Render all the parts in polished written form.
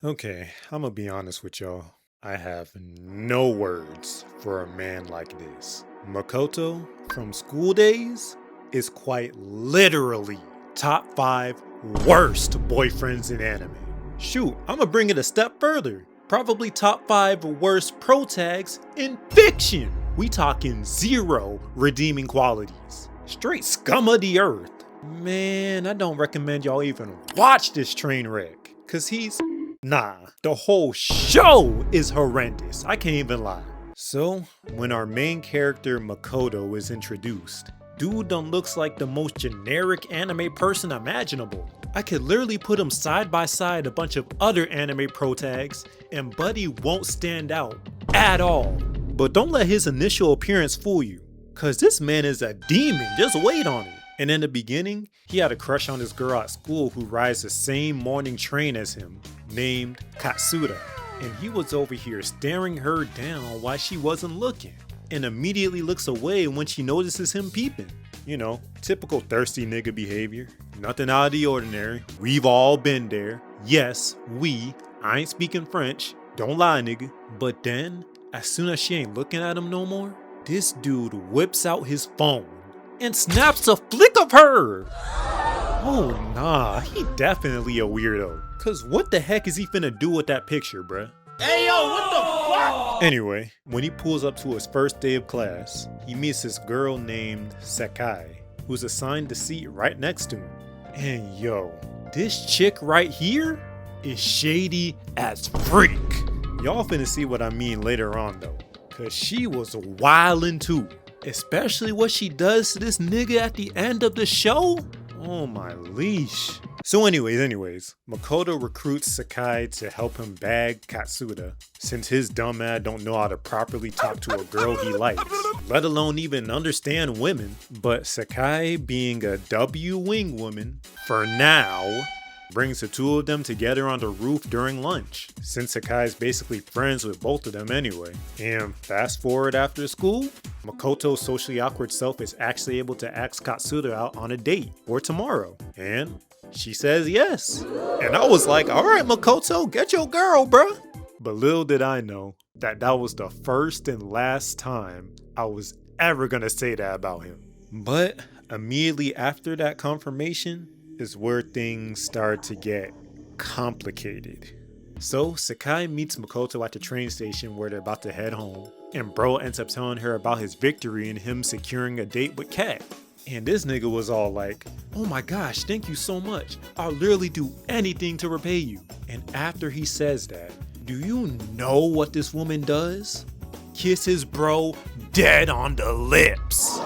Okay, I'm gonna be honest with y'all. I have no words for a man like this. Makoto from School Days is quite literally top 5 worst boyfriends in anime. Shoot, I'm gonna bring it a step further. Probably top 5 worst pro tags in fiction. We talking zero redeeming qualities. Straight scum of the earth. Man, I don't recommend y'all even watch this train wreck. Cause Nah, the whole show is horrendous. I can't even lie. So, when our main character Makoto is introduced, dude done looks like the most generic anime person imaginable. I could literally put him side by side a bunch of other anime pro tags, and Buddy won't stand out at all. But don't let his initial appearance fool you, cause this man is a demon, just wait on it. And in the beginning, he had a crush on this girl at school who rides the same morning train as him, named Katsuda. And he was over here staring her down while she wasn't looking, and immediately looks away when she notices him peeping. You know, typical thirsty nigga behavior. Nothing out of the ordinary. We've all been there. Yes, I ain't speaking French. Don't lie, nigga. But then, as soon as she ain't looking at him no more, this dude whips out his phone and snaps a flick of her. Oh nah, he definitely a weirdo. Cause what the heck is he finna do with that picture, bruh? Hey yo, what the fuck? Anyway, when he pulls up to his first day of class, he meets this girl named Sakai, who's assigned the seat right next to him. And yo, this chick right here is shady as freak. Y'all finna see what I mean later on though, cause she was wildin' too. Especially what she does to this nigga at the end of the show. Oh my leash. So anyways, Makoto recruits Sakai to help him bag Katsuda, since his dumbass don't know how to properly talk to a girl he likes, let alone even understand women. But Sakai, being a W wing woman, for now, brings the two of them together on the roof during lunch, since Sakai is basically friends with both of them anyway. And fast forward after school, Makoto's socially awkward self is actually able to ask Katsuda out on a date for tomorrow. And she says yes. And I was like, alright Makoto, get your girl, bruh. But little did I know that that was the first and last time I was ever gonna say that about him. But immediately after that confirmation is where things start to get complicated. So Sakai meets Makoto at the train station where they're about to head home, and bro ends up telling her about his victory in him securing a date with Kat. And this nigga was all like, oh my gosh, thank you so much. I'll literally do anything to repay you. And after he says that, do you know what this woman does? Kisses bro dead on the lips.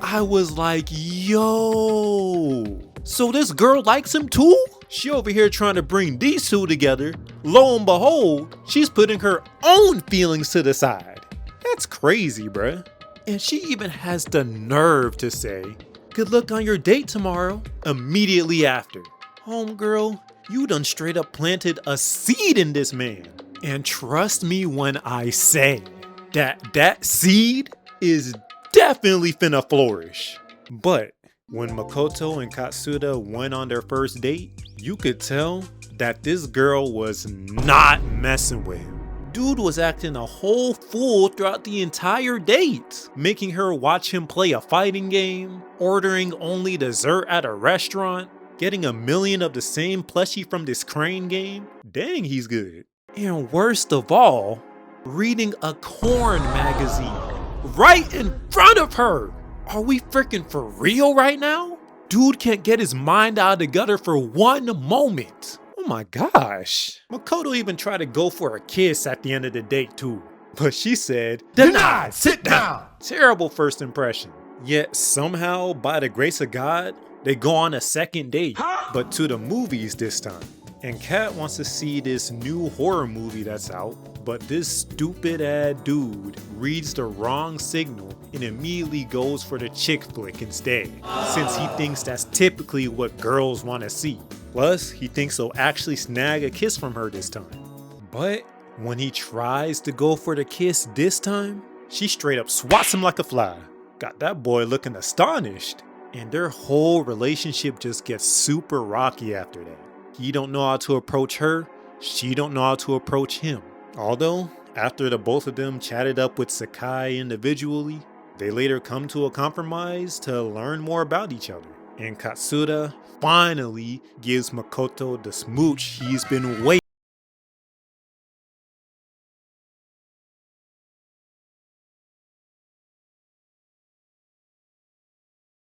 I was like, yo, so this girl likes him too? She over here trying to bring these two together. Lo and behold, she's putting her own feelings to the side. That's crazy, bruh. And she even has the nerve to say, good luck on your date tomorrow, immediately after. Homegirl, you done straight up planted a seed in this man. And trust me when I say that seed is definitely finna flourish. But when Makoto and Katsuda went on their first date, you could tell that this girl was not messing with him. Dude was acting a whole fool throughout the entire date, making her watch him play a fighting game, ordering only dessert at a restaurant, getting 1,000,000 of the same plushie from this crane game. Dang, he's good. And worst of all, reading a corn magazine right in front of her. Are we freaking for real right now? Dude can't get his mind out of the gutter for one moment. Oh my gosh. Makoto even tried to go for a kiss at the end of the date too. But she said, denied, sit down. Terrible first impression. Yet somehow, by the grace of God, they go on a second date, but to the movies this time. And Kat wants to see this new horror movie that's out, but this stupid ass dude reads the wrong signal and immediately goes for the chick flick instead, since he thinks that's typically what girls want to see. Plus, he thinks he'll actually snag a kiss from her this time. But when he tries to go for the kiss this time, she straight up swats him like a fly. Got that boy looking astonished. And their whole relationship just gets super rocky after that. He don't know how to approach her. She don't know how to approach him. Although, after the both of them chatted up with Sakai individually, they later come to a compromise to learn more about each other. And Katsuda finally gives Makoto the smooch he's been waiting.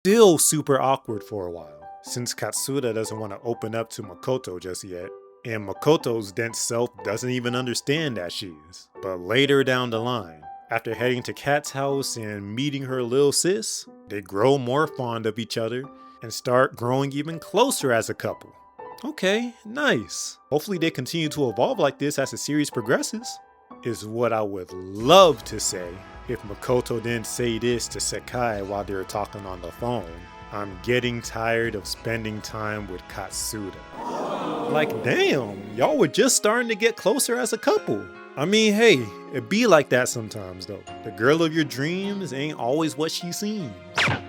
Still super awkward for a while, since Katsuda doesn't want to open up to Makoto just yet, and Makoto's dense self doesn't even understand that she is. But later down the line, after heading to Kat's house and meeting her little sis, they grow more fond of each other and start growing even closer as a couple. Okay, nice. Hopefully they continue to evolve like this as the series progresses, is what I would love to say if Makoto didn't say this to Sakai while they were talking on the phone. I'm getting tired of spending time with Katsuda. Like, damn, y'all were just starting to get closer as a couple. I mean, hey, it be like that sometimes though. The girl of your dreams ain't always what she seems.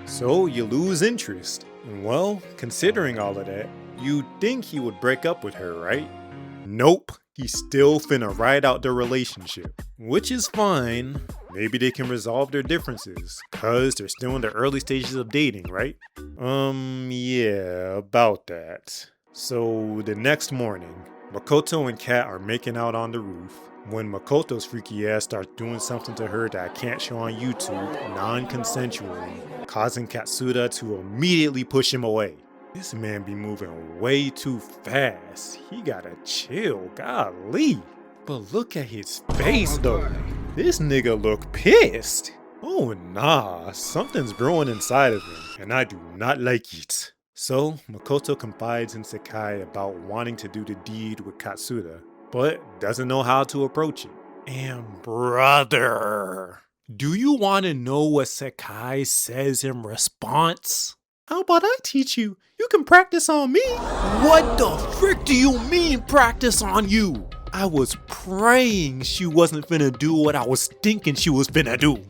So you lose interest. And well, considering all of that, you'd think he would break up with her, right? Nope, he's still finna ride out the relationship. Which is fine. Maybe they can resolve their differences, cause they're still in the early stages of dating, right? Yeah, about that. So the next morning, Makoto and Kat are making out on the roof when Makoto's freaky ass starts doing something to her that I can't show on YouTube non-consensually, causing Katsuda to immediately push him away. This man be moving way too fast. He gotta chill, golly. But look at his face though. This nigga look pissed. Oh nah, something's growing inside of him, and I do not like it. So, Makoto confides in Sakai about wanting to do the deed with Katsuda, but doesn't know how to approach it. And brother, do you want to know what Sakai says in response? How about I teach you? You can practice on me. What the frick do you mean practice on you? I was praying she wasn't finna do what I was thinking she was finna do.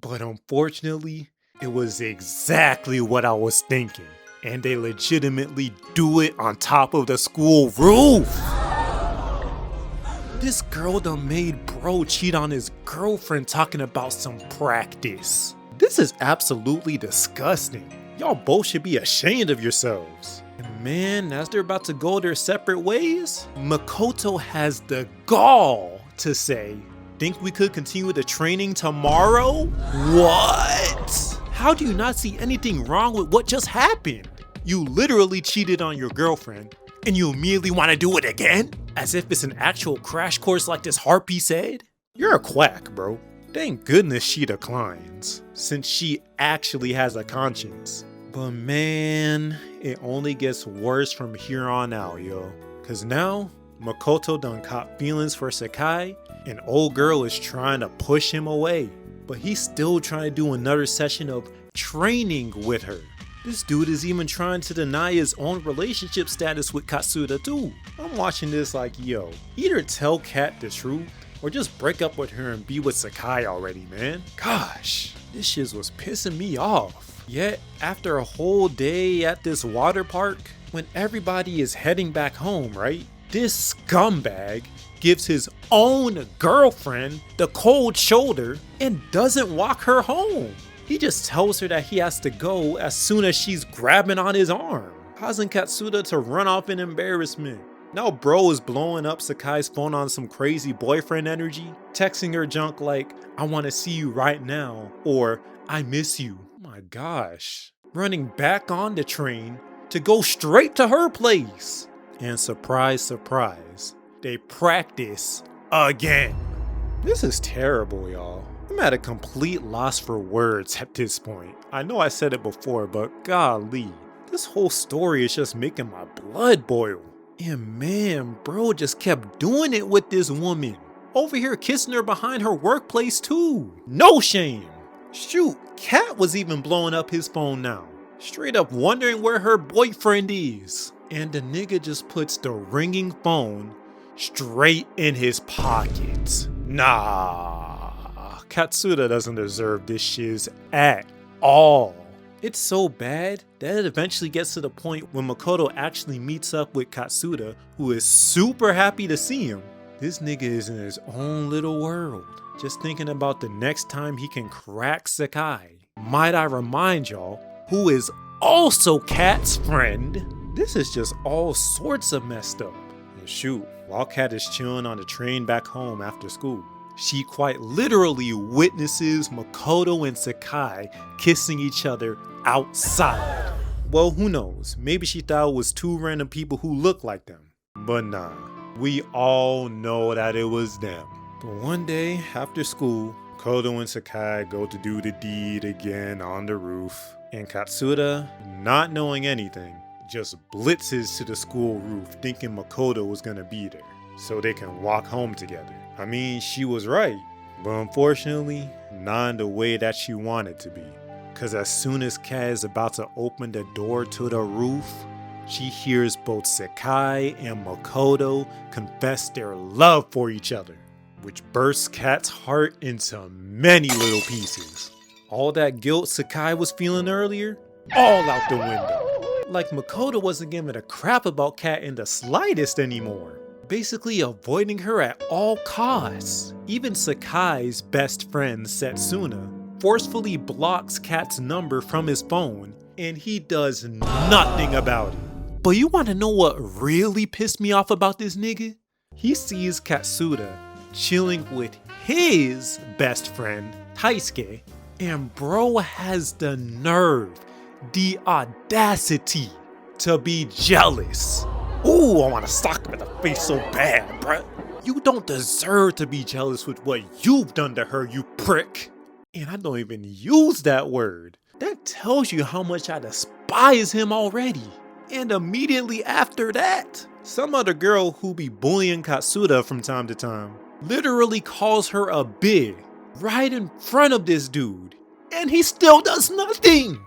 But unfortunately, it was exactly what I was thinking. And they legitimately do it on top of the school roof. This girl done made bro cheat on his girlfriend talking about some practice. This is absolutely disgusting. Y'all both should be ashamed of yourselves. And man, as they're about to go their separate ways, Makoto has the gall to say, "Think we could continue the training tomorrow?" What? How do you not see anything wrong with what just happened? You literally cheated on your girlfriend, and you immediately want to do it again? As if it's an actual crash course like this harpy said? You're a quack, bro. Thank goodness she declines, since she actually has a conscience. But man, it only gets worse from here on out, yo. Cause now, Makoto done caught feelings for Sakai, and old girl is trying to push him away. But he's still trying to do another session of training with her. This dude is even trying to deny his own relationship status with Katsuda too. I'm watching this like, yo, either tell Kat the truth or just break up with her and be with Sakai already, man. Gosh, this shit was pissing me off. Yet, after a whole day at this water park, when everybody is heading back home, right? This scumbag gives his own girlfriend the cold shoulder and doesn't walk her home. He just tells her that he has to go as soon as she's grabbing on his arm, causing Katsuda to run off in embarrassment. Now bro is blowing up Sakai's phone on some crazy boyfriend energy, texting her junk like, "I want to see you right now," or "I miss you." Oh my gosh. Running back on the train to go straight to her place. And surprise, surprise, they practice again. This is terrible, y'all. I'm at a complete loss for words at this point. I know I said it before, but golly, this whole story is just making my blood boil. And man, bro just kept doing it with this woman. Over here kissing her behind her workplace too. No shame. Shoot, Kat was even blowing up his phone now. Straight up wondering where her boyfriend is. And the nigga just puts the ringing phone straight in his pocket. Nah. Katsuda doesn't deserve this shiz at all. It's so bad that it eventually gets to the point when Makoto actually meets up with Katsuda, who is super happy to see him. This nigga is in his own little world, just thinking about the next time he can crack Sakai. Might I remind y'all, who is also Kat's friend? This is just all sorts of messed up. And shoot, while Kat is chilling on the train back home after school, she quite literally witnesses Makoto and Sakai kissing each other outside. Well, who knows? Maybe she thought it was two random people who look like them. But nah, we all know that it was them. But one day after school, Makoto and Sakai go to do the deed again on the roof. And Katsuda, not knowing anything, just blitzes to the school roof thinking Makoto was gonna be there, so they can walk home together. I mean, she was right, but unfortunately, not in the way that she wanted to be. Cause as soon as Kat is about to open the door to the roof, she hears both Sakai and Makoto confess their love for each other, which bursts Kat's heart into many little pieces. All that guilt Sakai was feeling earlier, all out the window. Like Makoto wasn't giving a crap about Kat in the slightest anymore, basically avoiding her at all costs. Even Sakai's best friend Setsuna forcefully blocks Kat's number from his phone, and he does nothing about it. But you wanna know what really pissed me off about this nigga? He sees Katsuda chilling with his best friend Taisuke, and bro has the nerve, the audacity to be jealous. Ooh, I wanna sock him in the face so bad, bruh. You don't deserve to be jealous with what you've done to her, you prick. And I don't even use that word. That tells you how much I despise him already. And immediately after that, some other girl who be bullying Katsuda from time to time literally calls her a bitch right in front of this dude. And he still does nothing,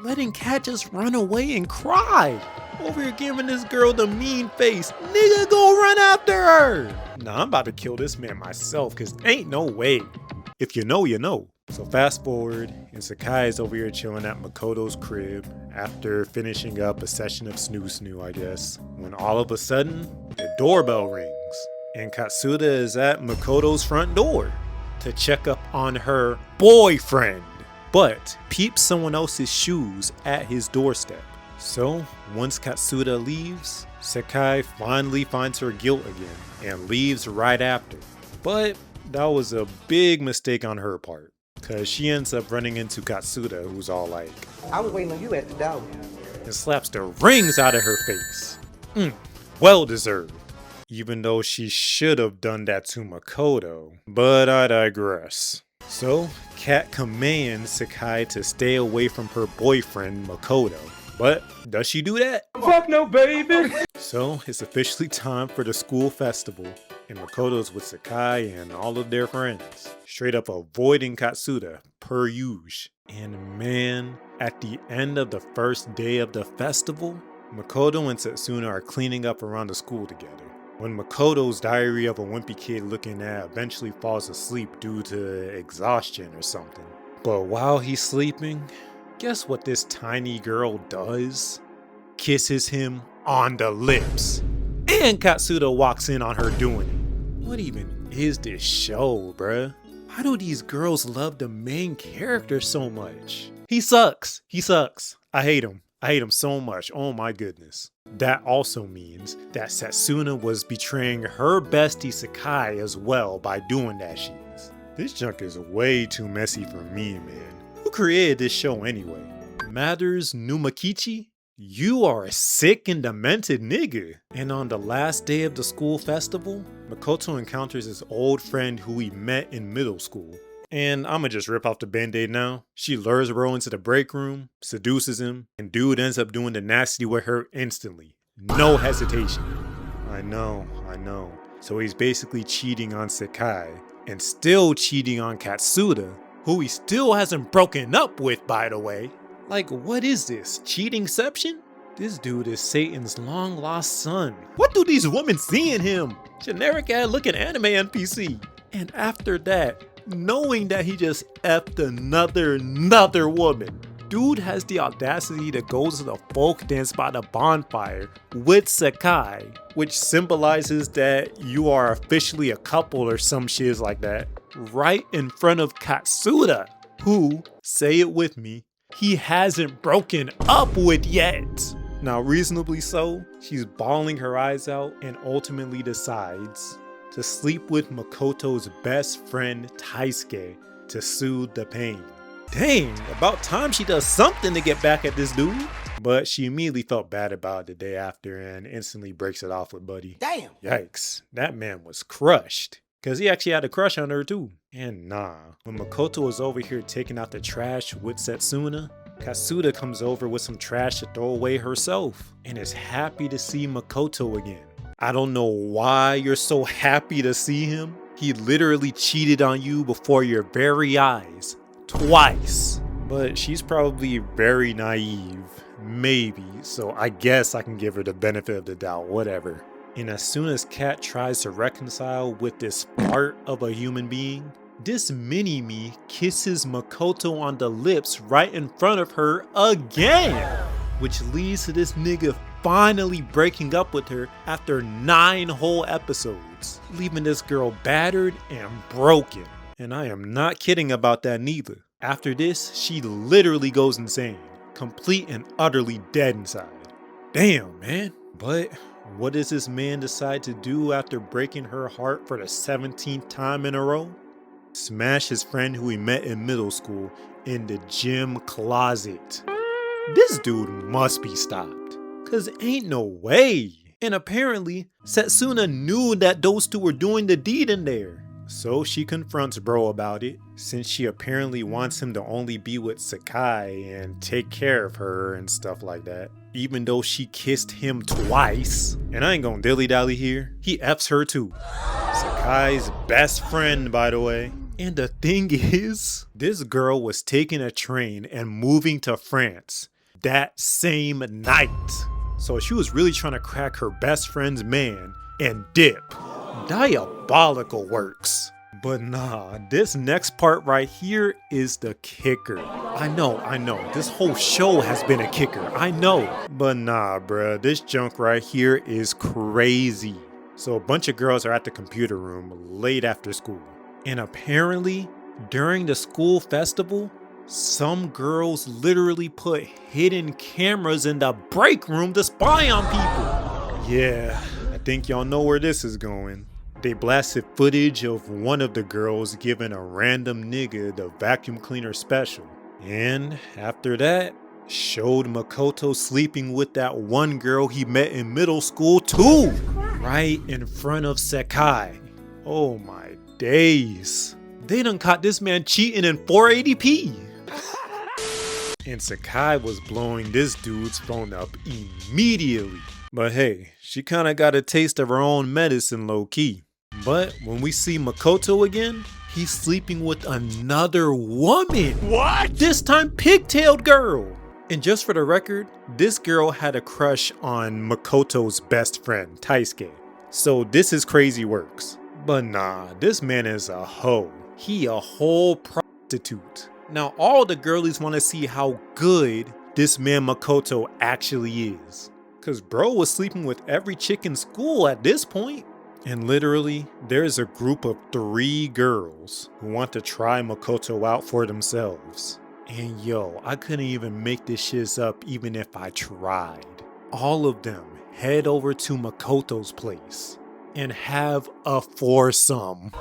letting Kat just run away and cry. Over here giving this girl the mean face. Nigga, go run after her. Nah, I'm about to kill this man myself, cause ain't no way. If you know, you know. So fast forward, and Sakai is over here chilling at Makoto's crib after finishing up a session of snoo, I guess, when all of a sudden, the doorbell rings, and Katsuda is at Makoto's front door to check up on her boyfriend, but peeps someone else's shoes at his doorstep. So, once Katsuda leaves, Sakai finally finds her guilt again and leaves right after. But that was a big mistake on her part, cause she ends up running into Katsuda, who's all like, I was waiting on you at the door. and slaps the rings out of her face. Well deserved. Even though she should have done that to Makoto, but I digress. So, Kat commands Sakai to stay away from her boyfriend, Makoto. But does she do that? Fuck no, baby. So, it's officially time for the school festival, and Makoto's with Sakai and all of their friends, straight up avoiding Katsuda, per usual. And man, at the end of the first day of the festival, Makoto and Setsuna are cleaning up around the school together, when Makoto's diary of a wimpy kid looking at eventually falls asleep due to exhaustion or something. But while he's sleeping, guess what this tiny girl does? Kisses him on the lips. And Katsuda walks in on her doing it. What even is this show, bruh? Why do these girls love the main character so much? He sucks. I hate him. I hate him so much. Oh my goodness. That also means that Setsuna was betraying her bestie Sakai as well by doing that shit. This junk is way too messy for me, man. Who created this show anyway? Matters Numakichi? You are a sick and demented nigga. And on the last day of the school festival, Makoto encounters his old friend who he met in middle school. And I'ma just rip off the band-aid now. She lures bro into the break room, seduces him, and dude ends up doing the nasty with her instantly. No hesitation. I know. So he's basically cheating on Sakai, and still cheating on Katsuda, who he still hasn't broken up with, by the way. Like, what is this? Cheatingception? This dude is Satan's long-lost son. What do these women see in him? Generic ad-looking anime NPC. And after that, knowing that he just effed another woman, dude has the audacity to go to the folk dance by the bonfire with Sakai, which symbolizes that you are officially a couple or some shit like that, right in front of Katsuda, who, say it with me, he hasn't broken up with yet. Now, reasonably so, she's bawling her eyes out and ultimately decides to sleep with Makoto's best friend Taisuke to soothe the pain. Dang, about time she does something to get back at this dude. But she immediately felt bad about it the day after and instantly breaks it off with Buddy. Damn. Yikes, that man was crushed. Cause he actually had a crush on her too. And nah, when Makoto was over here taking out the trash with Setsuna, Katsuda comes over with some trash to throw away herself and is happy to see Makoto again. I don't know why you're so happy to see him. He literally cheated on you before your very eyes. Twice. But she's probably very naive. Maybe. So I guess I can give her the benefit of the doubt. Whatever. And as soon as Kat tries to reconcile with this part of a human being, this mini-me kisses Makoto on the lips right in front of her again. Which leads to this nigga finally breaking up with her after 9 whole episodes, leaving this girl battered and broken. And I am not kidding about that neither. After this, she literally goes insane, complete and utterly dead inside. Damn, man. But what does this man decide to do after breaking her heart for the 17th time in a row? Smash his friend who he met in middle school in the gym closet. This dude must be stopped, cause ain't no way. And apparently, Setsuna knew that those two were doing the deed in there. So she confronts bro about it, since she apparently wants him to only be with Sakai and take care of her and stuff like that. Even though she kissed him twice. And I ain't gonna dilly-dally here, he F's her too. Sakai's best friend, by the way. And the thing is, this girl was taking a train and moving to France that same night. So she was really trying to crack her best friend's man and dip. Diabolical works. But nah, this next part right here is the kicker. I know, this whole show has been a kicker, I know. But nah, bruh, this junk right here is crazy. So a bunch of girls are at the computer room late after school. And apparently, during the school festival, some girls literally put hidden cameras in the break room to spy on people. Yeah, I think y'all know where this is going. They blasted footage of one of the girls giving a random nigga the vacuum cleaner special. And after that, showed Makoto sleeping with that one girl he met in middle school too. Right in front of Sakai. Oh my days. They done caught this man cheating in 480p. And Sakai was blowing this dude's phone up immediately. But hey, she kinda got a taste of her own medicine low key. But when we see Makoto again, he's sleeping with another woman. What? This time pigtailed girl. And just for the record, this girl had a crush on Makoto's best friend, Taisuke. So this is crazy works. But nah, this man is a hoe. He a whole prostitute. Now all the girlies want to see how good this man Makoto actually is. Cause bro was sleeping with every chick in school at this point. And literally, there's a group of 3 girls who want to try Makoto out for themselves. And yo, I couldn't even make this shit up even if I tried. All of them head over to Makoto's place and have a foursome.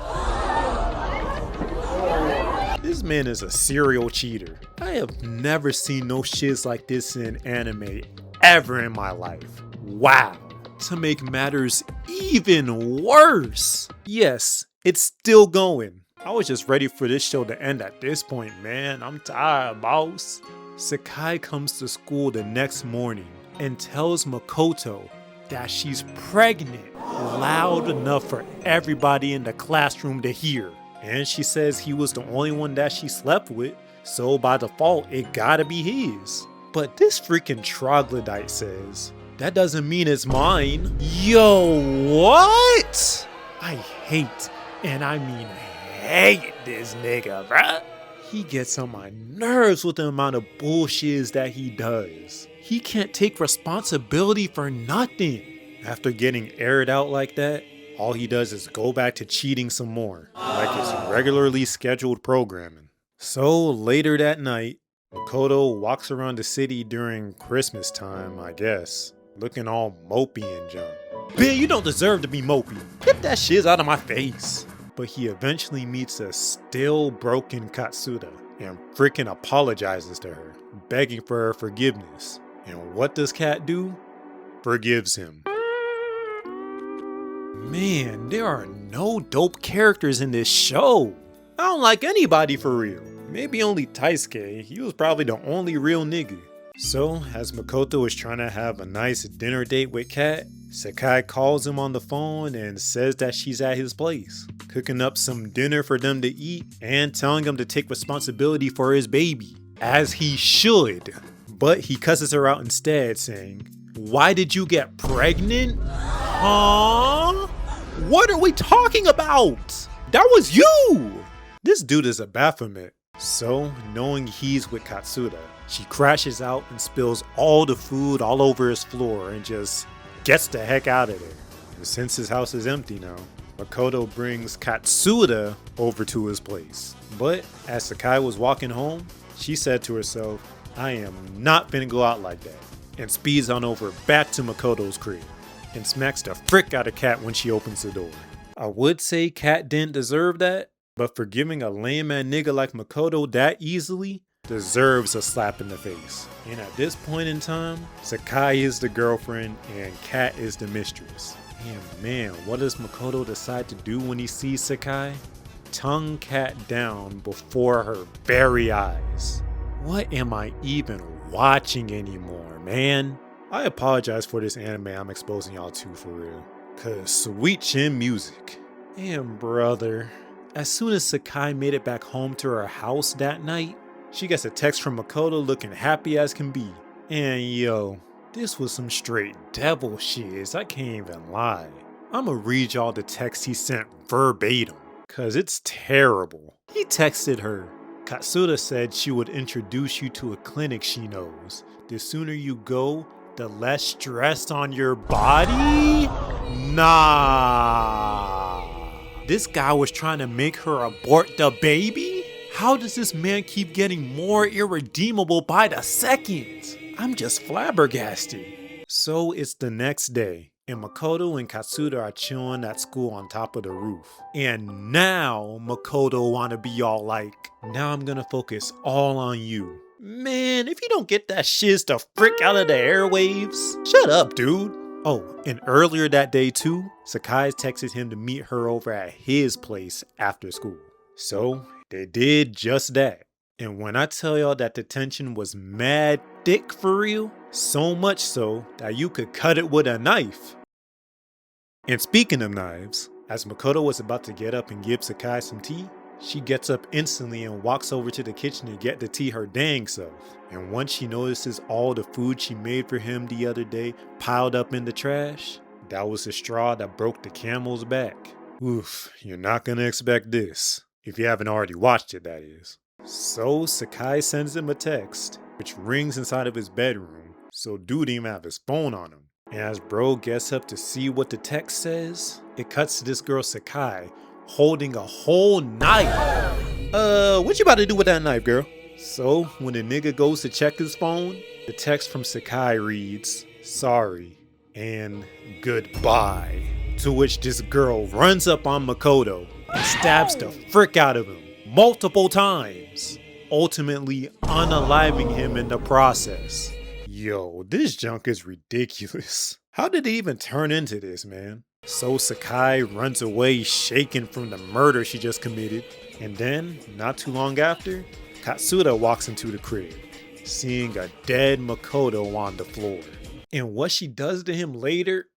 This man is a serial cheater. I have never seen no shits like this in anime ever in my life. Wow. To make matters even worse, yes, it's still going. I was just ready for this show to end at this point, man. I'm tired, boss. Sakai comes to school the next morning and tells Makoto that she's pregnant loud enough for everybody in the classroom to hear. And she says he was the only one that she slept with, so by default, it gotta be his. But this freaking troglodyte says, that doesn't mean it's mine. Yo, what? I hate, and I mean hate this nigga, bruh. He gets on my nerves with the amount of bullshit that he does. He can't take responsibility for nothing. After getting aired out like that, all he does is go back to cheating some more, like it's regularly scheduled programming. So later that night, Makoto walks around the city during Christmas time, I guess, looking all mopey and junk. Ben, you don't deserve to be mopey. Get that shit out of my face. But he eventually meets a still broken Katsuda and freaking apologizes to her, begging for her forgiveness. And what does Kat do? Forgives him. Man, there are no dope characters in this show. I don't like anybody for real. Maybe only Taisuke. He was probably the only real nigga. So, as Makoto is trying to have a nice dinner date with Kat, Sakai calls him on the phone and says that she's at his place, cooking up some dinner for them to eat and telling him to take responsibility for his baby, as he should. But he cusses her out instead, saying, "Why did you get pregnant? Huh? What are we talking about? That was you!" This dude is a Baphomet. So, knowing he's with Katsuda, she crashes out and spills all the food all over his floor and just gets the heck out of there. And since his house is empty now, Makoto brings Katsuda over to his place. But as Sakai was walking home, she said to herself, "I am not finna go out like that," and speeds on over back to Makoto's crib and smacks the frick out of Kat when she opens the door. I would say Kat didn't deserve that, but forgiving a lame man nigga like Makoto that easily deserves a slap in the face. And at this point in time, Sakai is the girlfriend and Kat is the mistress. And man, what does Makoto decide to do when he sees Sakai? Tongue Kat down before her very eyes. What am I even watching anymore, man? I apologize for this anime I'm exposing y'all to for real. Cause sweet chin music. And brother, as soon as Sakai made it back home to her house that night, she gets a text from Makoto looking happy as can be. And yo, this was some straight devil shit, I can't even lie. I'ma read y'all the text he sent verbatim, cause it's terrible. He texted her, "Katsuda said she would introduce you to a clinic she knows. The sooner you go, the less stress on your body?" Nah. This guy was trying to make her abort the baby? How does this man keep getting more irredeemable by the second? I'm just flabbergasted. So it's the next day, and Makoto and Katsuda are chilling at school on top of the roof. And now Makoto wanna be all like, "Now I'm gonna focus all on you." Man, if you don't get that shiz the frick out of the airwaves, shut up, dude. Oh, and earlier that day too, Sakai texted him to meet her over at his place after school. So they did just that. And when I tell y'all that the tension was mad thick for real, so much so that you could cut it with a knife. And speaking of knives, as Makoto was about to get up and give Sakai some tea, she gets up instantly and walks over to the kitchen to get the tea her dang self. And once she notices all the food she made for him the other day piled up in the trash, that was the straw that broke the camel's back. Oof, you're not gonna expect this. If you haven't already watched it, that is. So Sakai sends him a text, which rings inside of his bedroom, so dude didn't even have his phone on him. And as bro gets up to see what the text says, it cuts to this girl Sakai holding a whole knife. What you about to do with that knife, girl? So when the nigga goes to check his phone, the text from Sakai reads, "Sorry and goodbye." To which this girl runs up on Makoto and stabs the frick out of him multiple times, ultimately unaliving him in the process. Yo, this junk is ridiculous. How did it even turn into this, man? So Sakai runs away shaken from the murder she just committed. And then, not too long after, Katsuda walks into the crib, seeing a dead Makoto on the floor. And what she does to him later,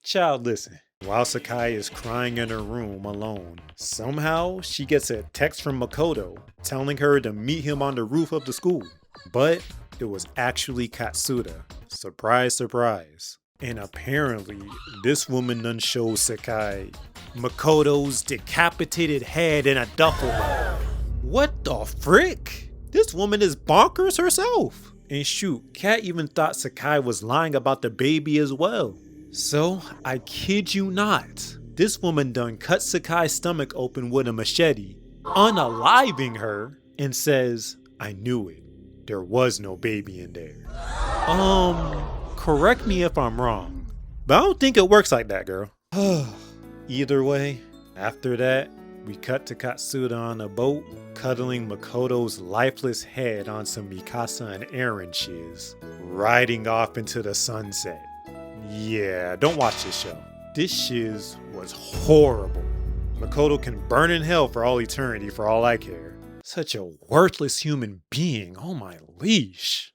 child, listen. While Sakai is crying in her room alone, somehow she gets a text from Makoto telling her to meet him on the roof of the school. But it was actually Katsuda. Surprise, surprise. And apparently, this woman done shows Sakai Makoto's decapitated head in a duffel bag. What the frick? This woman is bonkers herself. And shoot, Kat even thought Sakai was lying about the baby as well. So, I kid you not, this woman done cut Sakai's stomach open with a machete, unaliving her, and says, I knew it. There was no baby in there. Correct me if I'm wrong, but I don't think it works like that, girl. Either way, after that, we cut to Katsuda on a boat, cuddling Makoto's lifeless head on some Mikasa and Eren shiz, riding off into the sunset. Yeah, don't watch this show. This shiz was horrible. Makoto can burn in hell for all eternity for all I care. Such a worthless human being, oh my leash.